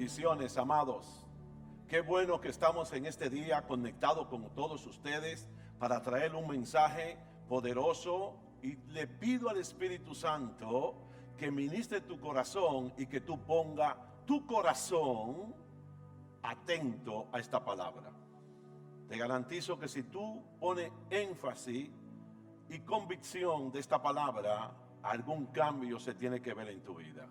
Bendiciones, amados. Qué bueno que estamos en este día conectados con todos ustedes para traer un mensaje poderoso, y le pido al Espíritu Santo que ministre tu corazón y que tú ponga tu corazón atento a esta palabra. Te garantizo que si tú pones énfasis y convicción de esta palabra, algún cambio se tiene que ver en tu vida.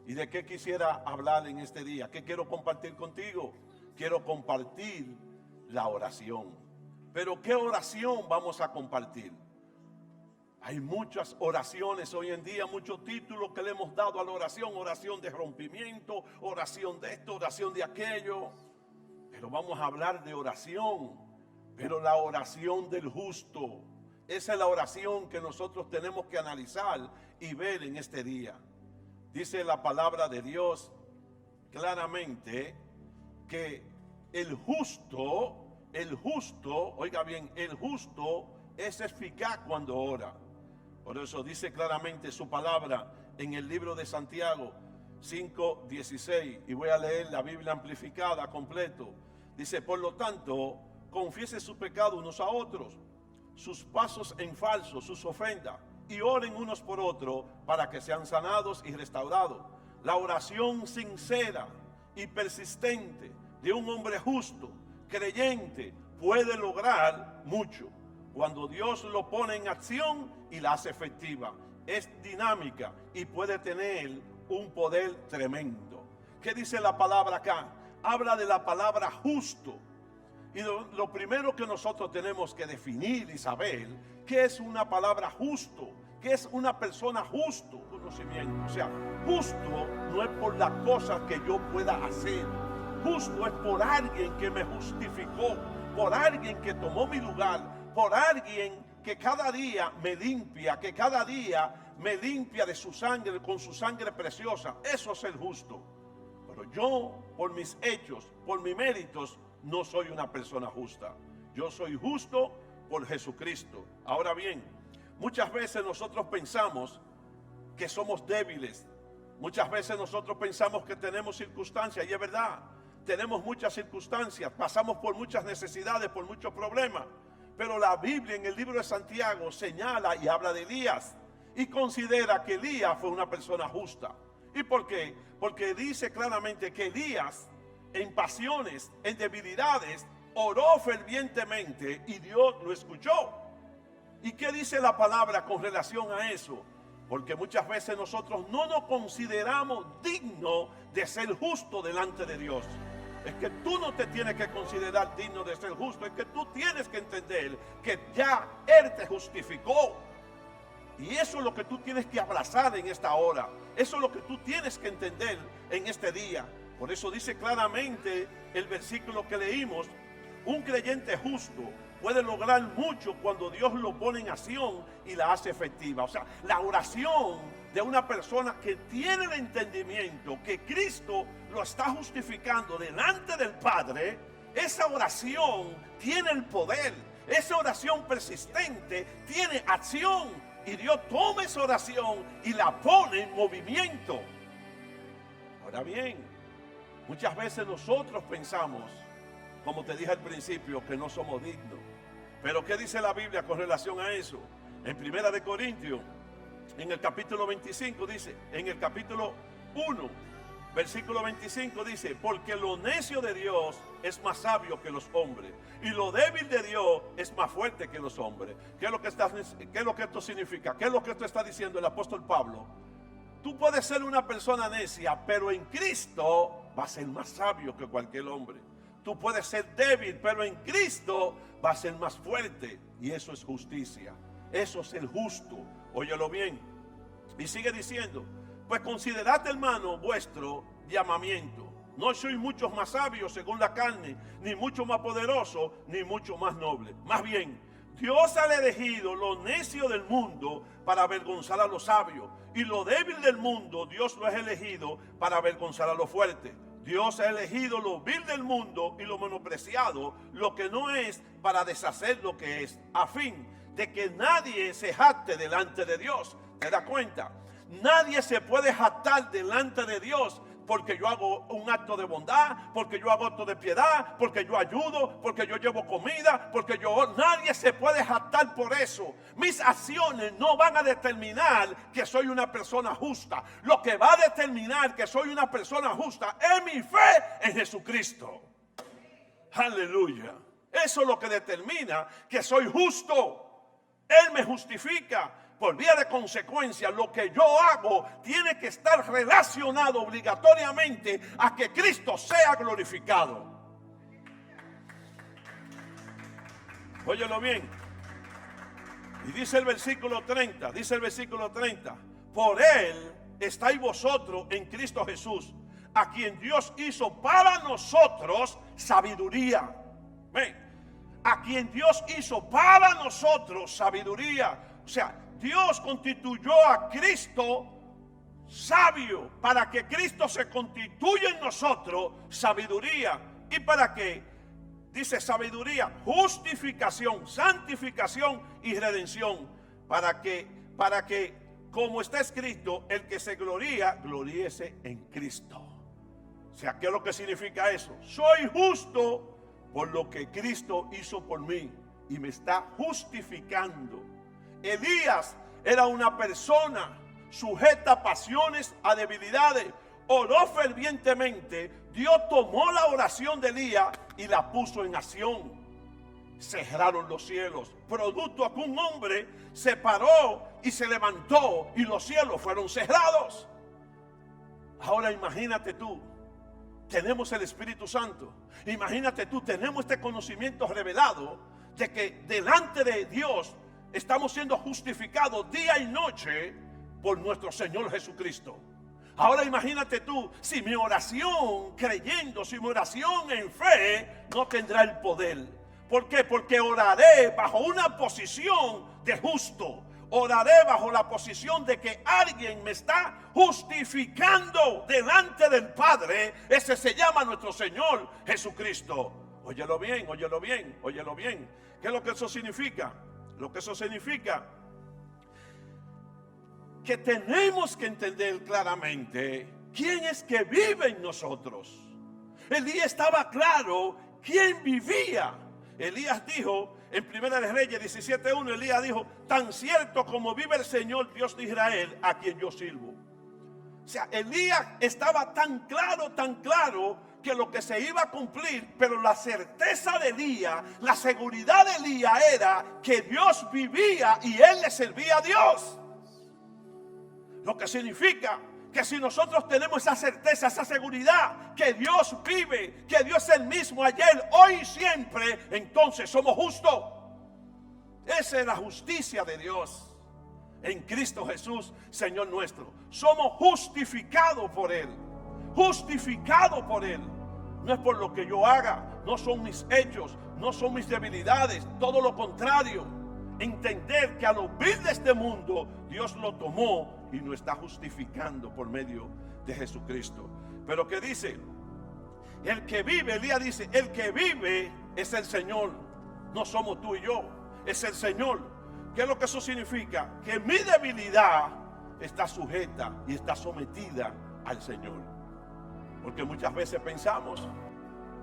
¿Y de qué quisiera hablar en este día? ¿Qué quiero compartir contigo? Quiero compartir la oración. Pero ¿qué oración vamos a compartir? Hay muchas oraciones hoy en día, muchos títulos que le hemos dado a la oración. Oración de rompimiento, oración de esto, oración de aquello. Pero vamos a hablar de oración, pero la oración del justo. Esa es la oración que nosotros tenemos que analizar y ver en este día. Dice la palabra de Dios claramente que el justo, oiga bien, el justo es eficaz cuando ora. Por eso dice claramente su palabra en el libro de Santiago 5:16, y voy a leer la Biblia amplificada completo. Dice: por lo tanto, confiesen sus pecados unos a otros, sus pasos en falso, sus ofendas, y oren unos por otros para que sean sanados y restaurados. La oración sincera y persistente de un hombre justo, creyente, puede lograr mucho cuando Dios lo pone en acción y la hace efectiva. Es dinámica y puede tener un poder tremendo. ¿Qué dice la palabra acá? Habla de la palabra justo. Y lo primero que nosotros tenemos que definir y saber, ¿qué es una palabra justo? ¿Qué es una persona justo? Conocimiento. O sea, justo no es por las cosas que yo pueda hacer. Justo es por alguien que me justificó, por alguien que tomó mi lugar, por alguien que cada día me limpia, que cada día me limpia de su sangre, con su sangre preciosa. Eso es el justo. Pero yo, por mis hechos, por mis méritos, no soy una persona justa. Yo soy justo por Jesucristo. Ahora bien, muchas veces nosotros pensamos que somos débiles. Muchas veces nosotros pensamos que tenemos circunstancias, y es verdad, tenemos muchas circunstancias, pasamos por muchas necesidades, por muchos problemas. Pero la Biblia en el libro de Santiago señala y habla de Elías y considera que Elías fue una persona justa. ¿Y por qué? Porque dice claramente que Elías, en pasiones, en debilidades, oró fervientemente y Dios lo escuchó. ¿Y qué dice la palabra con relación a eso? Porque muchas veces nosotros no nos consideramos dignos de ser justos delante de Dios. Es que tú no te tienes que considerar digno de ser justo. Es que tú tienes que entender que ya Él te justificó. Y eso es lo que tú tienes que abrazar en esta hora. Eso es lo que tú tienes que entender en este día. Por eso dice claramente el versículo que leímos: un creyente justo puede lograr mucho cuando Dios lo pone en acción y la hace efectiva. O sea, la oración de una persona que tiene el entendimiento que Cristo lo está justificando delante del Padre, esa oración tiene el poder, esa oración persistente tiene acción, y Dios toma esa oración y la pone en movimiento. Ahora bien, muchas veces nosotros pensamos, como te dije al principio, que no somos dignos. Pero ¿qué dice la Biblia con relación a eso? En 1 de Corintios, en el capítulo 25 dice, en el capítulo 1, versículo 25 dice: porque lo necio de Dios es más sabio que los hombres, y lo débil de Dios es más fuerte que los hombres. ¿Qué es lo que esto significa? ¿Qué es lo que esto está diciendo el apóstol Pablo? Tú puedes ser una persona necia, pero en Cristo vas a ser más sabio que cualquier hombre. Tú puedes ser débil, pero en Cristo vas a ser más fuerte. Y eso es justicia. Eso es el justo. Óyelo bien. Y sigue diciendo: pues considerad, hermano, vuestro llamamiento. No sois muchos más sabios según la carne, ni mucho más poderosos, ni mucho más nobles. Más bien, Dios ha elegido lo necio del mundo para avergonzar a los sabios, y lo débil del mundo Dios lo ha elegido para avergonzar a los fuertes. Dios ha elegido lo vil del mundo y lo menospreciado, lo que no es, para deshacer lo que es, a fin de que nadie se jacte delante de Dios. ¿Te das cuenta? Nadie se puede jactar delante de Dios porque yo hago un acto de bondad, porque yo hago acto de piedad, porque yo ayudo, porque yo llevo comida, porque nadie se puede jactar por eso. Mis acciones no van a determinar que soy una persona justa. Lo que va a determinar que soy una persona justa es mi fe en Jesucristo. Aleluya. Eso es lo que determina que soy justo. Él me justifica. Por vía de consecuencia, lo que yo hago tiene que estar relacionado obligatoriamente a que Cristo sea glorificado. Óyelo bien. Y dice el versículo 30, por Él estáis vosotros en Cristo Jesús, a quien Dios hizo para nosotros sabiduría. ¿Ven? A quien Dios hizo para nosotros sabiduría. O sea, Dios constituyó a Cristo sabio para que Cristo se constituya en nosotros sabiduría. ¿Y para qué? Dice sabiduría, justificación, santificación y redención. Para que, como está escrito, el que se gloría, gloríese en Cristo. O sea, ¿qué es lo que significa eso? Soy justo por lo que Cristo hizo por mí y me está justificando. Elías era una persona sujeta a pasiones, a debilidades. Oró fervientemente. Dios tomó la oración de Elías y la puso en acción. Cerraron los cielos, producto a que un hombre se paró y se levantó y los cielos fueron cerrados. Ahora imagínate tú, tenemos el Espíritu Santo. Imagínate tú, tenemos este conocimiento revelado de que delante de Dios estamos siendo justificados día y noche por nuestro Señor Jesucristo. Ahora imagínate tú, si mi oración creyendo, si mi oración en fe no tendrá el poder. ¿Por qué? Porque oraré bajo una posición de justo. Oraré bajo la posición de que alguien me está justificando delante del Padre. Ese se llama nuestro Señor Jesucristo. Óyelo bien, óyelo bien, óyelo bien. ¿Qué es lo que eso significa? Lo que eso significa que tenemos que entender claramente quién es que vive en nosotros. Elías estaba claro quién vivía. Elías dijo en 1 de Reyes 17:1, Elías dijo, tan cierto como vive el Señor Dios de Israel, a quien yo sirvo. O sea, Elías estaba tan claro que lo que se iba a cumplir, pero la certeza de Elías, la seguridad de Elías era que Dios vivía y él le servía a Dios. Lo que significa que si nosotros tenemos esa certeza, esa seguridad, que Dios vive, que Dios es el mismo ayer, hoy y siempre, entonces somos justos. Esa es la justicia de Dios en Cristo Jesús, Señor nuestro. Somos justificados por Él. Justificados por Él. No es por lo que yo haga, no son mis hechos, no son mis debilidades, todo lo contrario. Entender que a lo vil de este mundo Dios lo tomó y lo está justificando por medio de Jesucristo. Pero ¿qué dice? El que vive, Elías dice, el que vive es el Señor. No somos tú y yo, es el Señor. ¿Qué es lo que eso significa? Que mi debilidad está sujeta y está sometida al Señor. Porque muchas veces pensamos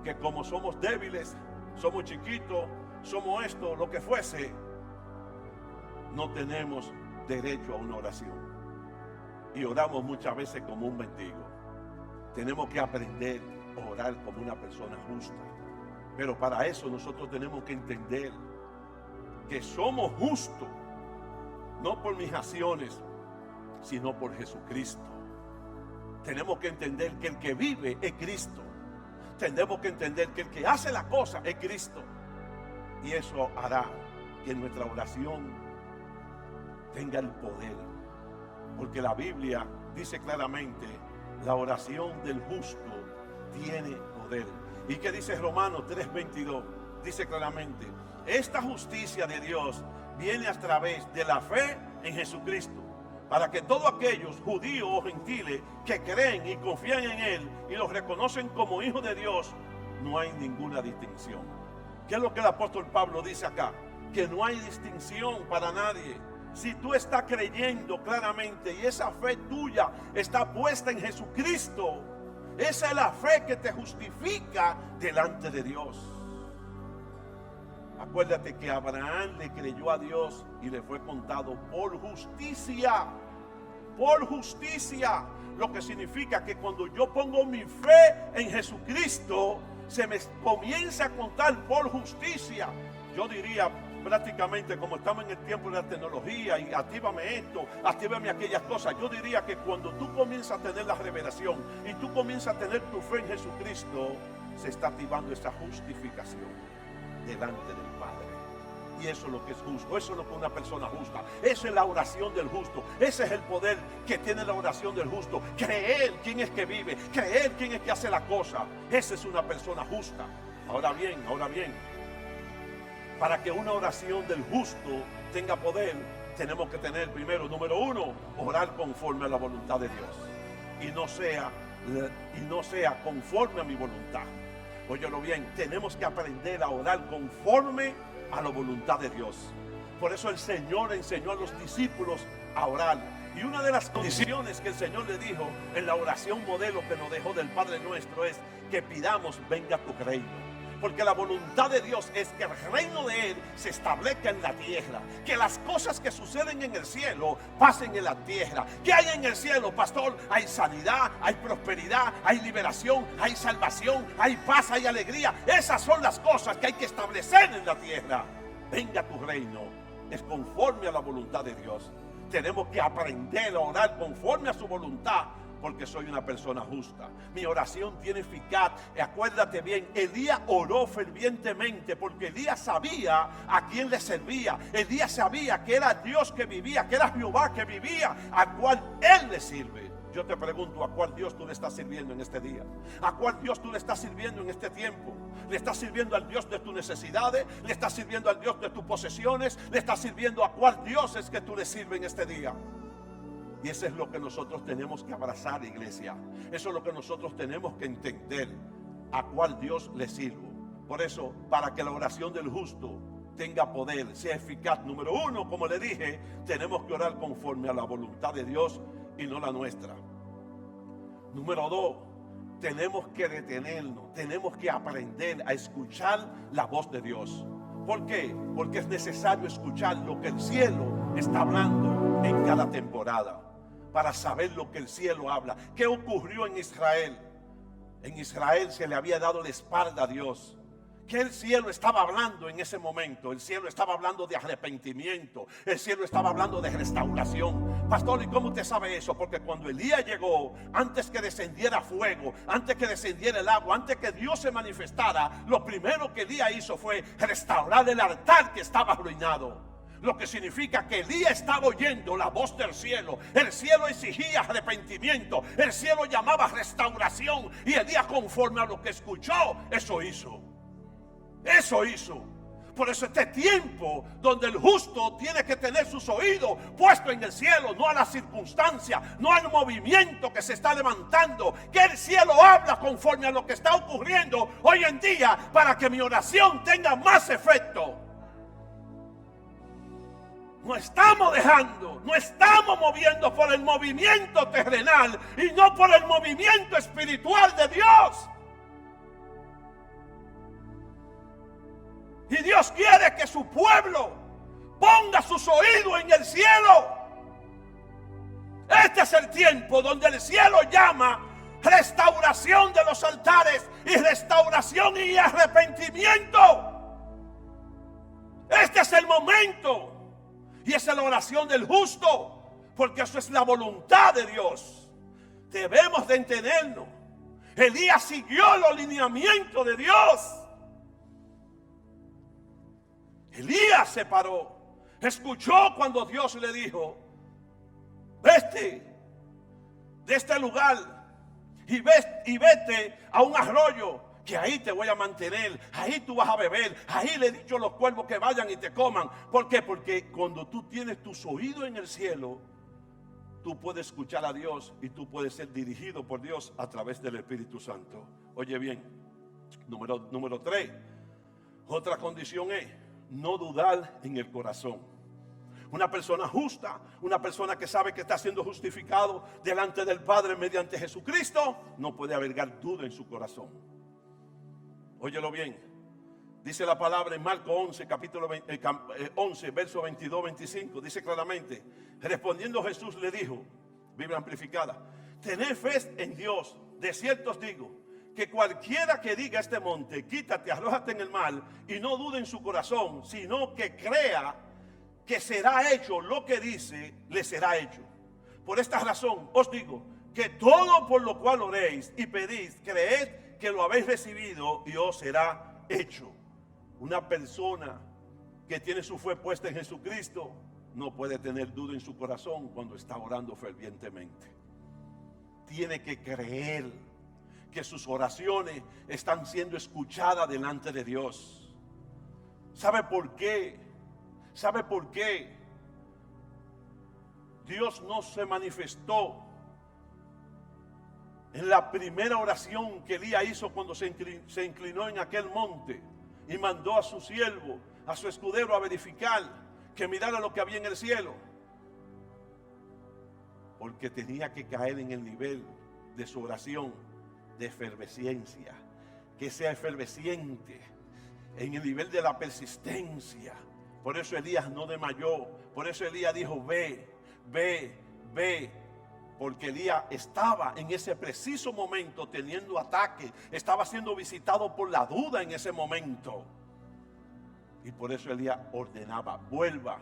que como somos débiles, somos chiquitos, somos esto, lo que fuese, no tenemos derecho a una oración. Y oramos muchas veces como un mendigo. Tenemos que aprender a orar como una persona justa. Pero para eso nosotros tenemos que entender que somos justos, no por mis acciones, sino por Jesucristo. Tenemos que entender que el que vive es Cristo. Tenemos que entender que el que hace la cosa es Cristo. Y eso hará que nuestra oración tenga el poder. Porque la Biblia dice claramente, la oración del justo tiene poder. ¿Y qué dice Romanos 3:22? Dice claramente, esta justicia de Dios viene a través de la fe en Jesucristo, para que todos aquellos judíos o gentiles que creen y confían en Él y los reconocen como hijos de Dios, no hay ninguna distinción. ¿Qué es lo que el apóstol Pablo dice acá? Que no hay distinción para nadie. Si tú estás creyendo claramente y esa fe tuya está puesta en Jesucristo, Esa es la fe que te justifica delante de Dios. Acuérdate que Abraham le creyó a Dios y le fue contado por justicia. Por justicia. Lo que significa que cuando yo pongo mi fe en Jesucristo, se me comienza a contar por justicia. Yo diría prácticamente, como estamos en el tiempo de la tecnología y actívame esto, actívame aquellas cosas, yo diría que cuando tú comienzas a tener la revelación y tú comienzas a tener tu fe en Jesucristo, se está activando esa justificación delante del Padre. Y eso es lo que es justo, eso es lo que una persona justa, esa es la oración del justo, ese es el poder que tiene la oración del justo. Creer quién es que vive, creer quién es que hace la cosa, esa es una persona justa. Ahora bien, para que una oración del justo tenga poder, tenemos que tener primero, número uno, orar conforme a la voluntad de Dios. Y no sea conforme a mi voluntad. Óyelo bien, tenemos que aprender a orar conforme a la voluntad de Dios. Por eso el Señor enseñó a los discípulos a orar. Y una de las condiciones que el Señor le dijo en la oración modelo que nos dejó del Padre Nuestro es que pidamos: venga tu reino. Porque la voluntad de Dios es que el reino de Él se establezca en la tierra. Que las cosas que suceden en el cielo pasen en la tierra. ¿Qué hay en el cielo, pastor? Hay sanidad, hay prosperidad, hay liberación, hay salvación, hay paz, hay alegría. Esas son las cosas que hay que establecer en la tierra. Venga tu reino. Es conforme a la voluntad de Dios. Tenemos que aprender a orar conforme a su voluntad. Porque soy una persona justa. Mi oración tiene eficaz. Acuérdate bien, Elías oró fervientemente porque Elías sabía a quién le servía. Elías sabía que era Dios que vivía, que era Jehová que vivía, a cual él le sirve. Yo te pregunto, ¿a cuál Dios tú le estás sirviendo en este día? ¿A cuál Dios tú le estás sirviendo en este tiempo? ¿Le estás sirviendo al Dios de tus necesidades? ¿Le estás sirviendo al Dios de tus posesiones? ¿Le estás sirviendo a cuál Dios es que tú le sirves en este día? Y eso es lo que nosotros tenemos que abrazar, iglesia. Eso es lo que nosotros tenemos que entender, a cuál Dios le sirvo. Por eso, para que la oración del justo tenga poder, sea eficaz, número uno, como le dije, tenemos que orar conforme a la voluntad de Dios y no la nuestra. Número dos, tenemos que detenernos, tenemos que aprender a escuchar la voz de Dios. ¿Por qué? Porque es necesario escuchar lo que el cielo está hablando en cada temporada, para saber lo que el cielo habla. ¿Qué ocurrió en Israel? En Israel se le había dado la espalda a Dios. ¿Qué el cielo estaba hablando en ese momento? El cielo estaba hablando de arrepentimiento. El cielo estaba hablando de restauración. Pastor, ¿y cómo usted sabe eso? Porque cuando Elías llegó, antes que descendiera fuego, antes que descendiera el agua, antes que Dios se manifestara, lo primero que Elías hizo fue restaurar el altar que estaba arruinado. Lo que significa que Elías estaba oyendo la voz del cielo. El cielo exigía arrepentimiento. El cielo llamaba restauración. Y Elías, conforme a lo que escuchó, eso hizo. Eso hizo. Por eso este tiempo donde el justo tiene que tener sus oídos puestos en el cielo, no a las circunstancias, no al movimiento que se está levantando. Que el cielo habla conforme a lo que está ocurriendo hoy en día, para que mi oración tenga más efecto. No estamos dejando, no estamos moviendo por el movimiento terrenal y no por el movimiento espiritual de Dios. Y Dios quiere que su pueblo ponga sus oídos en el cielo. Este es el tiempo donde el cielo llama restauración de los altares y restauración y arrepentimiento. Este es el momento. Y esa es la oración del justo, porque eso es la voluntad de Dios. Debemos de entendernos. Elías siguió los lineamientos de Dios. Elías se paró, escuchó cuando Dios le dijo: vete de este lugar y vete a un arroyo, que ahí te voy a mantener, ahí tú vas a beber, ahí le he dicho a los cuervos que vayan y te coman. ¿Por qué? Porque cuando tú tienes tus oídos en el cielo, tú puedes escuchar a Dios y tú puedes ser dirigido por Dios a través del Espíritu Santo. Oye bien, número 3, otra condición es no dudar en el corazón. Una persona justa, una persona que sabe que está siendo justificado delante del Padre mediante Jesucristo, no puede albergar duda en su corazón. Óyelo bien. Dice la palabra en Marcos 11, capítulo 11, verso 22-25. Dice claramente: respondiendo Jesús le dijo, Biblia amplificada: tened fe en Dios. De cierto os digo, que cualquiera que diga a este monte, quítate, arrójate en el mar, y no dude en su corazón, sino que crea que será hecho lo que dice, le será hecho. Por esta razón os digo, que todo por lo cual oréis y pedís, creed que lo habéis recibido y os será hecho. Una persona que tiene su fe puesta en Jesucristo no puede tener duda en su corazón cuando está orando fervientemente. Tiene que creer que sus oraciones están siendo escuchadas delante de Dios. ¿Sabe por qué? ¿Sabe por qué Dios no se manifestó en la primera oración que Elías hizo cuando se inclinó en aquel monte y mandó a su siervo, a su escudero, a verificar que mirara lo que había en el cielo? Porque tenía que caer en el nivel de su oración de efervescencia, que sea efervesciente en el nivel de la persistencia. Por eso Elías no desmayó, por eso Elías dijo: ve, ve, ve. Porque Elías estaba en ese preciso momento teniendo ataque, estaba siendo visitado por la duda en ese momento. Y por eso Elías ordenaba: vuelva,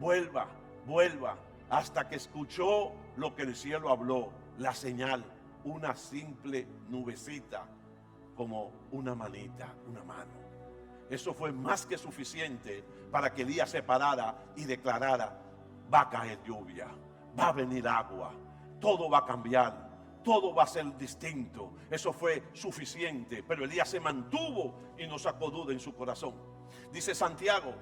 vuelva, vuelva, hasta que escuchó lo que el cielo habló, la señal, una simple nubecita, como una manita, una mano. Eso fue más que suficiente para que Elías se parara y declarara: va a caer lluvia, va a venir agua, todo va a cambiar, todo va a ser distinto. Eso fue suficiente, pero Elías se mantuvo y no sacó duda en su corazón. Dice Santiago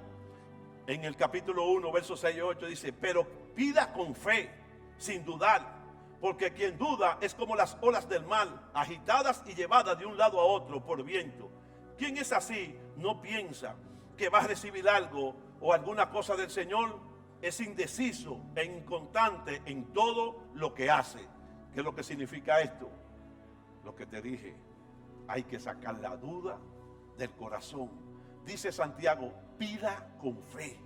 en el capítulo 1, versos 6 y 8, dice: pero pida con fe, sin dudar, porque quien duda es como las olas del mar, agitadas y llevadas de un lado a otro por viento. Quien es así no piensa que va a recibir algo o alguna cosa del Señor. Es indeciso e inconstante en todo lo que hace. ¿Qué es lo que significa esto? Lo que te dije, hay que sacar la duda del corazón. Dice Santiago: pida con fe.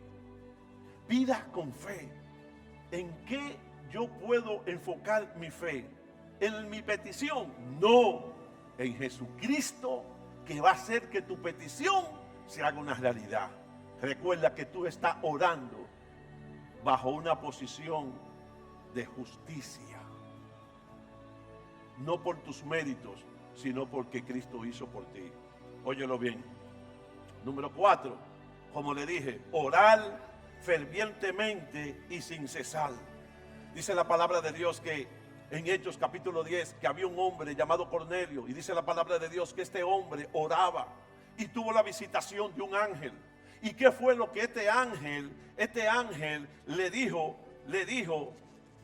Pida con fe. ¿En qué yo puedo enfocar mi fe? ¿En mi petición? No, en Jesucristo, que va a hacer que tu petición se haga una realidad. Recuerda que tú estás orando bajo una posición de justicia, no por tus méritos, sino porque Cristo hizo por ti. Óyelo bien. Número 4, como le dije, orar fervientemente y sin cesar. Dice la palabra de Dios que en Hechos capítulo 10, que había un hombre llamado Cornelio, y dice la palabra de Dios que este hombre oraba y tuvo la visitación de un ángel. ¿Y qué fue lo que este ángel le dijo?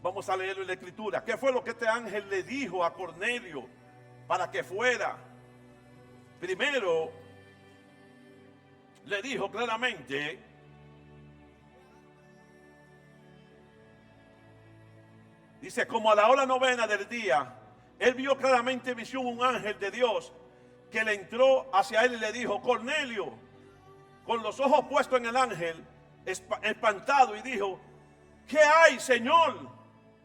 Vamos a leerlo en la escritura. ¿Qué fue lo que este ángel le dijo a Cornelio para que fuera? Primero, le dijo claramente: dice, como a la hora 9 del día, él vio claramente en visión un ángel de Dios que le entró hacia él y le dijo: Cornelio. Con los ojos puestos en el ángel, espantado, y dijo: ¿qué hay, Señor?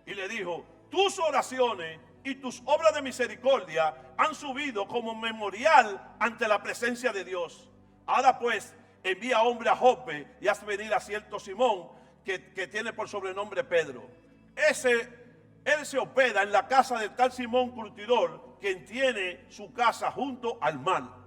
Y le dijo: tus oraciones y tus obras de misericordia han subido como memorial ante la presencia de Dios. Ahora pues, envía hombre a Jope y haz venir a cierto Simón, que tiene por sobrenombre Pedro. Él se hospeda en la casa del tal Simón curtidor, quien tiene su casa junto al mar.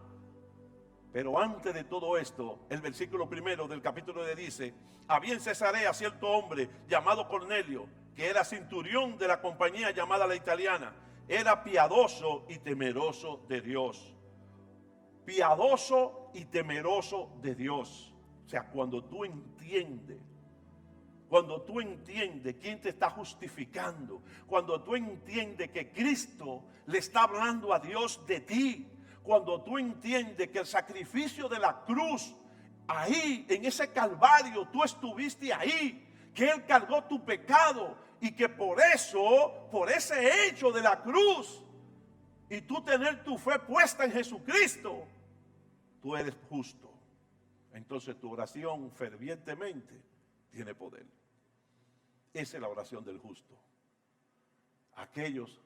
Pero antes de todo esto, el versículo 1 del capítulo 10 dice: había en Cesarea cierto hombre llamado Cornelio, que era centurión de la compañía llamada La Italiana. Era piadoso y temeroso de Dios. Piadoso y temeroso de Dios. O sea, cuando tú entiendes quién te está justificando, cuando tú entiendes que Cristo le está hablando a Dios de ti, cuando tú entiendes que el sacrificio de la cruz, ahí en ese calvario tú estuviste ahí, que Él cargó tu pecado y que por eso, por ese hecho de la cruz y tú tener tu fe puesta en Jesucristo, tú eres justo. Entonces tu oración fervientemente tiene poder. Esa es la oración del justo. Aquellos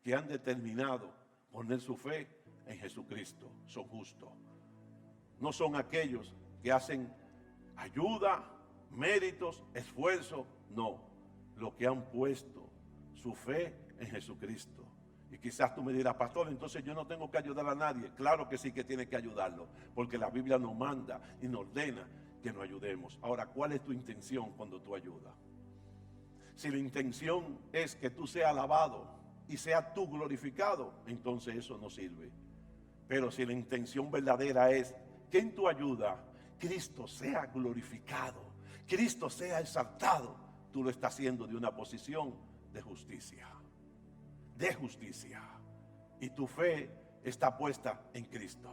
que han determinado poner su fe en Jesucristo son justos. No son aquellos que hacen ayuda, méritos, esfuerzo. No, los que han puesto su fe en Jesucristo. Y quizás tú me dirás, pastor, entonces yo no tengo que ayudar a nadie. Claro que sí que tienes que ayudarlo, porque la Biblia nos manda y nos ordena que nos ayudemos. Ahora, ¿cuál es tu intención cuando tú ayudas? Si la intención es que tú seas alabado y seas tú glorificado, entonces eso no sirve. Pero si la intención verdadera es que en tu ayuda Cristo sea glorificado, Cristo sea exaltado, tú lo estás haciendo de una posición de justicia. De justicia. Y tu fe está puesta en Cristo,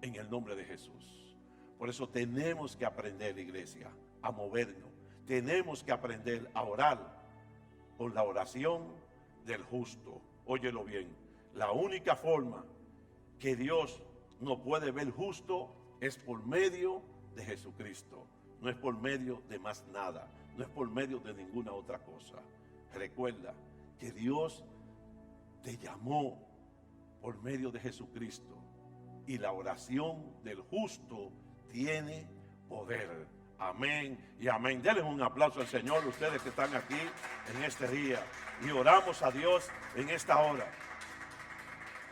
en el nombre de Jesús. Por eso tenemos que aprender, iglesia, a movernos. Tenemos que aprender a orar con la oración del justo. Óyelo bien, la única forma que Dios nos puede ver justo es por medio de Jesucristo. No es por medio de más nada, no es por medio de ninguna otra cosa. Recuerda que Dios te llamó por medio de Jesucristo y la oración del justo tiene poder. Amén y amén. Denle un aplauso al Señor, ustedes que están aquí en este día, y oramos a Dios en esta hora.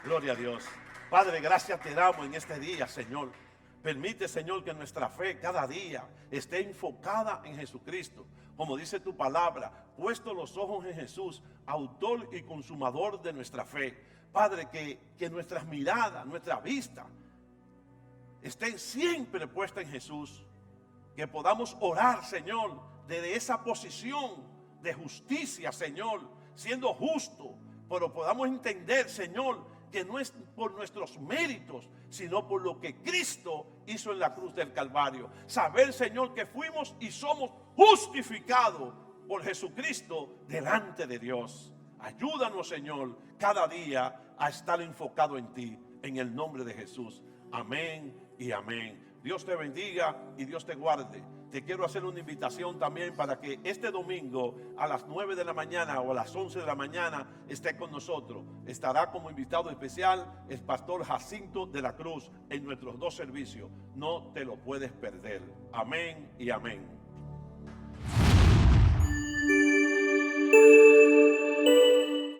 Gloria a Dios. Padre, gracias te damos en este día, Señor. Permite, Señor, que nuestra fe cada día esté enfocada en Jesucristo. Como dice tu palabra, puesto los ojos en Jesús, autor y consumador de nuestra fe. Padre, que nuestras miradas, nuestra vista, estén siempre puesta en Jesús. Que podamos orar, Señor, desde esa posición de justicia, Señor, siendo justo. Pero podamos entender, Señor, que no es por nuestros méritos, sino por lo que Cristo hizo en la cruz del Calvario. Saber, Señor, que fuimos y somos justificados por Jesucristo delante de Dios. Ayúdanos, Señor, cada día a estar enfocado en ti, en el nombre de Jesús. Amén y amén. Dios te bendiga y Dios te guarde. Te quiero hacer una invitación también para que este domingo a las 9 de la mañana o a las 11 de la mañana esté con nosotros. Estará como invitado especial el pastor Jacinto de la Cruz en nuestros dos servicios. No te lo puedes perder. Amén y amén.